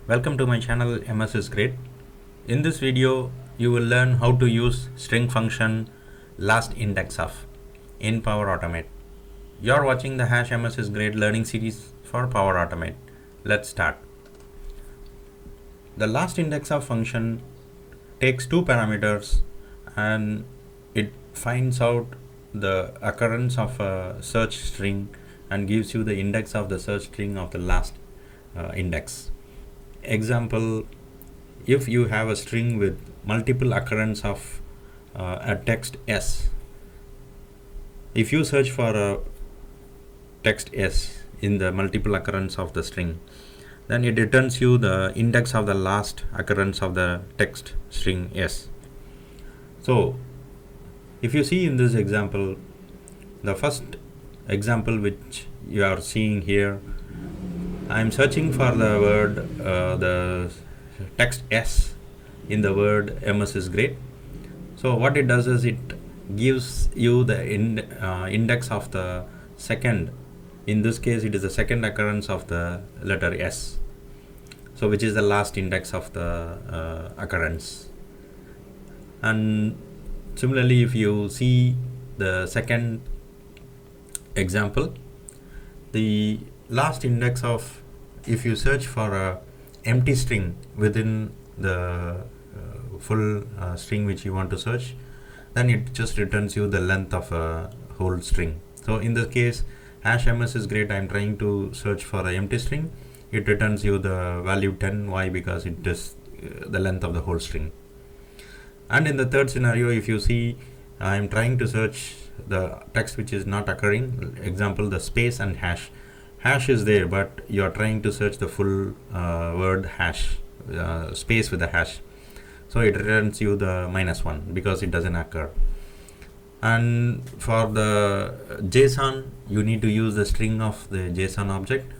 Welcome to my channel MS is Great. In this video you will learn how to use string function lastIndexOf in Power Automate. You are watching the #MS is Great learning series for Power Automate. Let's start. The lastIndexOf function takes two parameters and it finds out the occurrence of a search string and gives you the index of the search string of the last index. Example, if you have a string with multiple occurrence of a text S, if you search for a text S in the multiple occurrence of the string, then it returns you the index of the last occurrence of the text string S. So if you see in this example, the first example which you are seeing here, I am searching for the word the text S in the word MS is Great. So what it does is it gives you the index of the second. In this case it is the second occurrence of the letter S, so which is the last index of the occurrence. And similarly, if you see the second example, the last index of, if you search for a empty string within the full string which you want to search, then it just returns you the length of a whole string. So in this case, #MS is Great, I am trying to search for an empty string. It returns you the value 10. Why? Because it is the length of the whole string. And in the third scenario, if you see, I am trying to search the text which is not occurring. Example, the space and hash. Hash is there, but you are trying to search the full word hash, space with the hash. So it returns you the -1 because it doesn't occur. And for the JSON, you need to use the string of the JSON object.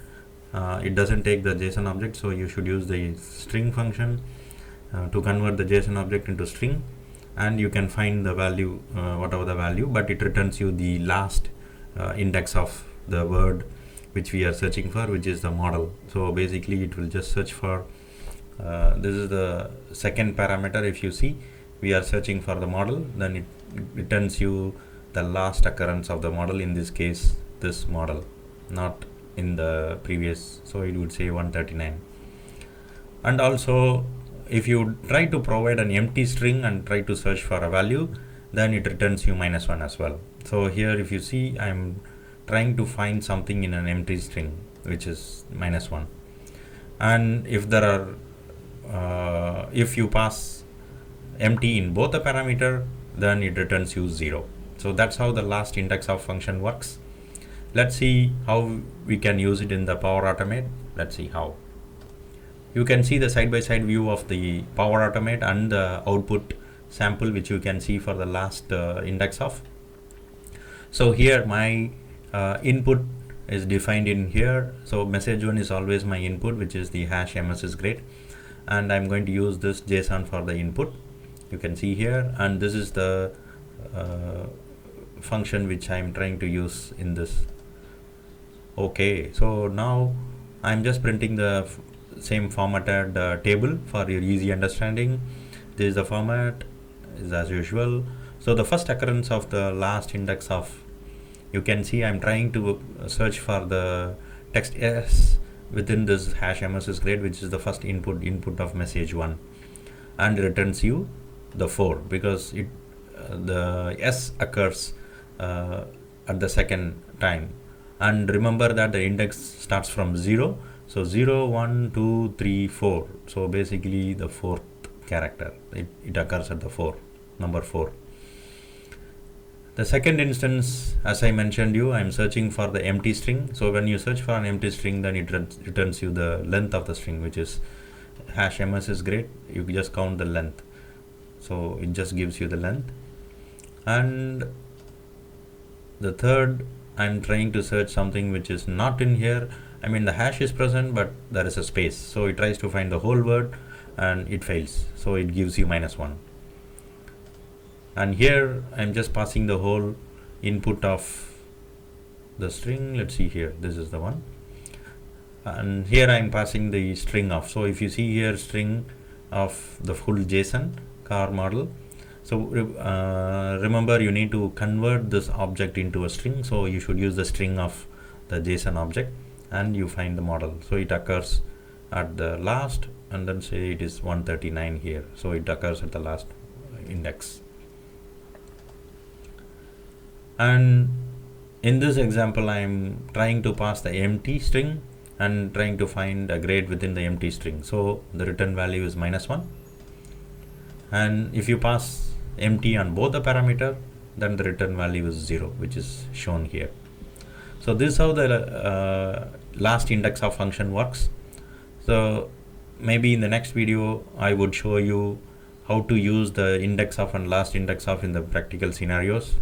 It doesn't take the JSON object, so you should use the string function to convert the JSON object into string, and you can find the value, whatever the value, but it returns you the last index of the word which we are searching for, which is the model. So basically it will just search for this is the second parameter. If you see, we are searching for the model, then it returns you the last occurrence of the model, in this case this model, not in the previous, so it would say 139. And also, if you try to provide an empty string and try to search for a value, then it returns you -1 as well. So here if you see, I am trying to find something in an empty string which is -1, and if there are if you pass empty in both the parameter, then it returns you 0. So that's how the lastIndexOf function works. Let's see how we can use it in the Power Automate. Let's see how. You can see the side-by-side view of the Power Automate and the output sample which you can see for the last index of. So here my input is defined in here. So message 1 is always my input, which is the #MS is Great, and I'm going to use this JSON for the input. You can see here, and this is the function which I'm trying to use in this. Okay, so now I'm just printing the same formatted table for your easy understanding. This is the format, is as usual. So the first occurrence of the last index of, you can see I'm trying to search for the text S within this #MS is Great, which is the first input of message 1, and returns you the 4 because it the S occurs at the second time. And remember that the index starts from 0, so 0, 1, 2, 3, 4. So basically the fourth character, it occurs at the number 4. The second instance, as I mentioned you, I am searching for the empty string. So when you search for an empty string, then it returns you the length of the string, which is #MS is Great. You just count the length, so it just gives you the length. And the third, I'm trying to search something which is not in here. I mean, the hash is present, but there is a space, so it tries to find the whole word and it fails, so it gives you -1. And here I'm just passing the whole input of the string. Let's see here, this is the one. and here I am passing the string of. So if you see here string of the full JSON car model, so remember you need to convert this object into a string, so you should use the string of the JSON object and you find the model. So it occurs at the last, and then say it is 139 here, so it occurs at the last index. And in this example I am trying to pass the empty string and trying to find a grade within the empty string, so the return value is -1. And if you pass empty on both the parameter, then the return value is 0, which is shown here. So this is how the lastIndexOf function works. So maybe in the next video I would show you how to use the indexOf and lastIndexOf in the practical scenarios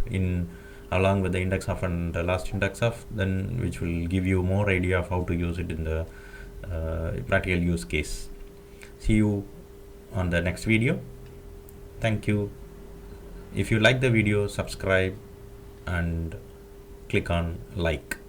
along with the indexOf and the lastIndexOf, then which will give you more idea of how to use it in the practical use case. See you on the next video. Thank you. If you like the video, subscribe and click on like.